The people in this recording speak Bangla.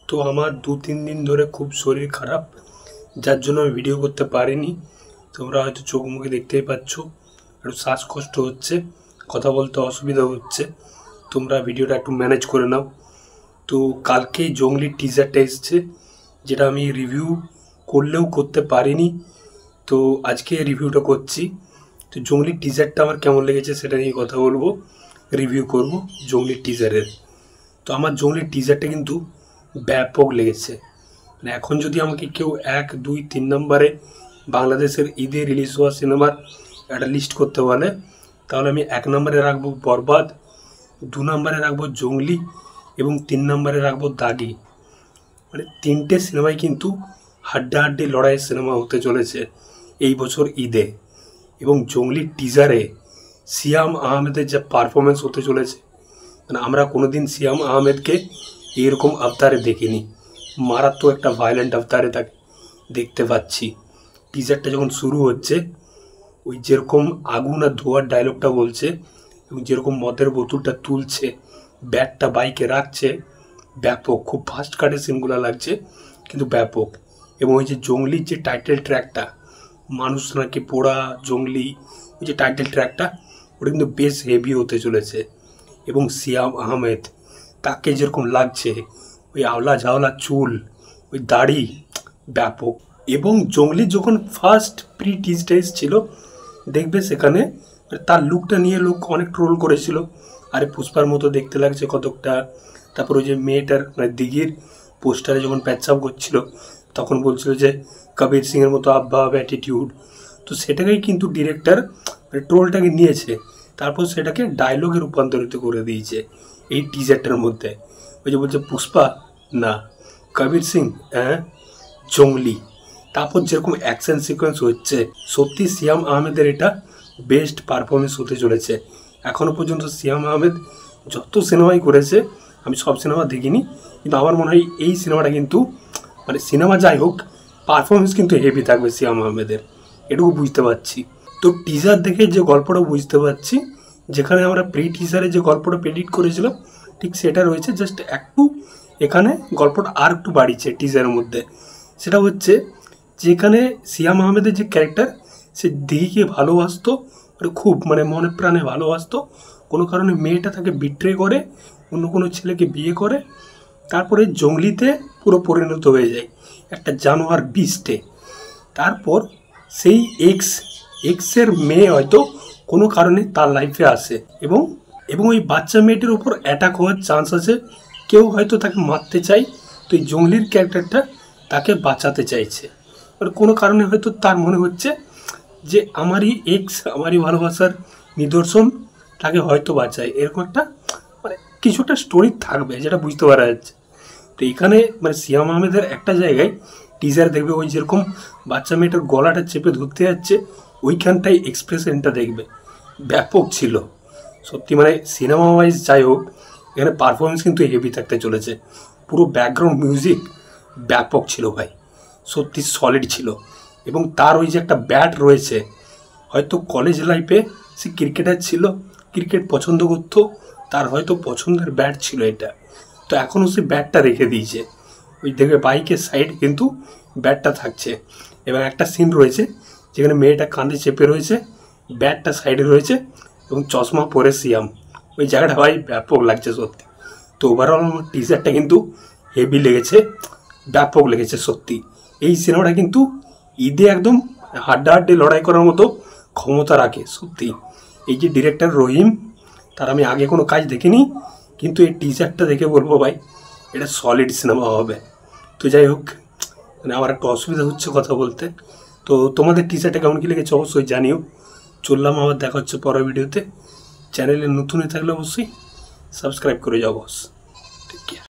তো আমার 2-3 দিন ধরে খুব শরীর খারাপ, যার জন্য আমি ভিডিও করতে পারিনি। তোমরা হয়তো চোখ মুখে দেখতেই পাচ্ছ, একটু শ্বাসকষ্ট হচ্ছে, কথা বলতে অসুবিধা হচ্ছে। তোমরা ভিডিওটা একটু ম্যানেজ করে নাও। তো কালকেই জঙ্গলির টিজারটা এসছে, যেটা আমি রিভিউ করলেও করতে পারিনি, তো আজকে রিভিউটা করছি। তো জঙ্গলির টিজারটা আমার কেমন লেগেছে সেটা নিয়ে কথা বলবো, রিভিউ করব জঙ্গলির টিজারের। তো আমার জঙ্গলির টিজারটা কিন্তু ব্যাপক লেগেছে। মানে এখন যদি আমাকে কেউ 1, 2, 3 নম্বরে বাংলাদেশের ঈদে রিলিজ হওয়া সিনেমার একটা লিস্ট করতে বলে, তাহলে আমি 1 নম্বরে রাখবো বরবাদ, 2 নম্বরে রাখবো জঙ্গলি এবং 3 নম্বরে রাখবো দাগি। মানে 3টে সিনেমাই কিন্তু হাড্ডাহাড্ডি লড়াইয়ের সিনেমা হতে চলেছে এই বছর ঈদে। এবং জঙ্গলির টিজারে সিয়াম আহমেদের যে পারফরমেন্স হতে চলেছে, মানে আমরা কোনোদিন সিয়াম আহমেদকে এরকম আবতারে দেখিনি। মারাত্মক একটা ভায়োলেন্ট আবতারে তাকে দেখতে পাচ্ছি। টিজারটা যখন শুরু হচ্ছে, ওই যেরকম আগুন আর ধোয়ার ডায়লগটা বলছে এবং যেরকম মদের বোতলটা তুলছে, ব্যাটটা বাইকে রাখছে, ব্যাপক। খুব ফাস্ট কাটে সিনগুলো লাগছে, কিন্তু ব্যাপক। এবং ওই যে জঙ্গলির যে টাইটেল ট্র্যাকটা, মানুষ নাকি পোড়া জঙ্গলি, ওই যে টাইটেল ট্র্যাকটা, ওটা কিন্তু বেশ হেভি হতে চলেছে। এবং সিয়াম আহমেদ, তাকে যেরকম লাগছে, ওই আওলা ঝাওলা চুল, ওই দাড়ি, ব্যাপক। এবং জঙ্গলির যখন ফার্স্ট প্রি টিজটা এসেছিল, দেখবে সেখানে তার লুকটা নিয়ে লোক অনেক ট্রোল করেছিল, আরে পুষ্পার মতো দেখতে লাগছে কতকটা। তারপর ওই যে মেয়েটার মানে দিঘির পোস্টারে যখন প্যাচাপ করছিল, তখন বলছিল যে কবির সিংয়ের মতো আব্বা অ্যাটিটিউড। তো সেটাকেই কিন্তু ডিরেক্টর ট্রোলটাকে নিয়েছে, তারপর সেটাকে ডায়লগে রূপান্তরিত করে দিয়েছে এই টিজারটার মধ্যে। ওই যে বলছে পুষ্পা না, কবির সিং, হ্যাঁ জঙ্গলি। তারপর যেরকম অ্যাকশন সিকোয়েন্স হচ্ছে, সত্যি সিয়াম আহমেদের এটা বেস্ট পারফরমেন্স হতে চলেছে। এখনও পর্যন্ত সিয়াম আহমেদ যত সিনেমাই করেছে, আমি সব সিনেমা দেখিনি, কিন্তু আমার মনে হয় এই সিনেমাটা কিন্তু, মানে সিনেমা যাই হোক, পারফরমেন্স কিন্তু হেভি থাকবে সিয়াম আহমেদের, এটুকু বুঝতে পারছি। তো টিজার দেখে যে গল্পটা বুঝতে পারছি, যেখানে আমরা প্রি টিজারে যে গল্পটা প্রেডিক্ট করেছিলাম, ঠিক সেটা রয়েছে, জাস্ট একটু এখানে গল্পটা আর একটু বাড়িয়েছে টিজারের মধ্যে। সেটা হচ্ছে যেখানে সিয়াম আহমেদের যে ক্যারেক্টার, সে দিঘিকে ভালোবাসতো, খুব মানে মনে প্রাণে ভালোবাসতো। কোনো কারণে মেয়েটা তাকে বিট্রে করে, অন্য কোনো ছেলেকে বিয়ে করে, তারপরে জঙ্গলিতে পুরো পরিণত হয়ে যায় একটা জানোয়ার বিস্টে। তারপর সেই এক্সের মেয়ে হয়তো কোনো কারণে তার লাইফে আসে, এবং ওই বাচ্চা মেয়েটির উপর অ্যাটাক হওয়ার চান্স আছে। কেউ হয়তো তাকে মারতে চায়, তো এই জঙ্গলির ক্যারেক্টারটা তাকে বাঁচাতে চাইছে। আর কোনো কারণে হয়তো তার মনে হচ্ছে যে আমারই আমারই ভালোবাসার নিদর্শন তাকে হয়তো বাঁচায়, এরকম একটা মানে কিছু একটা স্টোরি থাকবে, যেটা বুঝতে পারা যাচ্ছে। তো এখানে মানে সিয়াম আহমেদের একটা জায়গায় টিজার দেখবে, ওই যেরকম বাচ্চা মেয়েটার গলাটা চেপে ধরতে যাচ্ছে, ওইখানটাই এক্সপ্রেশনটা দেখবে, ব্যাপক ছিল সত্যি। মানে সিনেমা ওয়াইজ যাই হোক, এখানে পারফরমেন্স কিন্তু হেভি থাকতে চলেছে। পুরো ব্যাকগ্রাউন্ড মিউজিক ব্যাপক ছিল ভাই, সত্যি সলিড ছিল। এবং তার ওই যে একটা ব্যাট রয়েছে, হয়তো কলেজ লাইফে সে ক্রিকেটার ছিল, ক্রিকেট পছন্দ করতো, তার হয়তো পছন্দের ব্যাট ছিল এটা, তো এখনও সে ব্যাটটা রেখে দিয়েছে। ওই দেখবে বাইকের সাইড কিন্তু ব্যাটটা থাকছে। এবং একটা সিন রয়েছে যেখানে মেয়েটা কাঁধে চেপে রয়েছে, ব্যাটটা সাইডে রয়েছে এবং চশমা পরে সিয়াম, ওই জায়গাটা ভাই ব্যাপক লাগছে সত্যি। তো ওভারঅল আমার টিজারটা কিন্তু হেভি লেগেছে, ব্যাপক লেগেছে সত্যি। এই সিনেমাটা কিন্তু ঈদে একদম হাড্ডাহাড্ডি লড়াই করার মতো ক্ষমতা রাখে সত্যি। এই যে ডিরেক্টর রহিম, তার আমি আগে কোনো কাজ দেখিনি, কিন্তু এই টিজারটা দেখে বলবো ভাই এটা সলিড সিনেমা হবে। তো যাই হোক, মানে আমার একটু অসুবিধা হচ্ছে কথা বলতে। তো তোমাদের টিজারটা কেমন কী লেগেছে অবশ্যই জানিও। চললাম, আবার দেখা হচ্ছে পরের ভিডিওতে। চ্যানেলে নতুন হয়ে থাকলে অবশ্যই সাবস্ক্রাইব করে যাও বস। ঠিক আছে।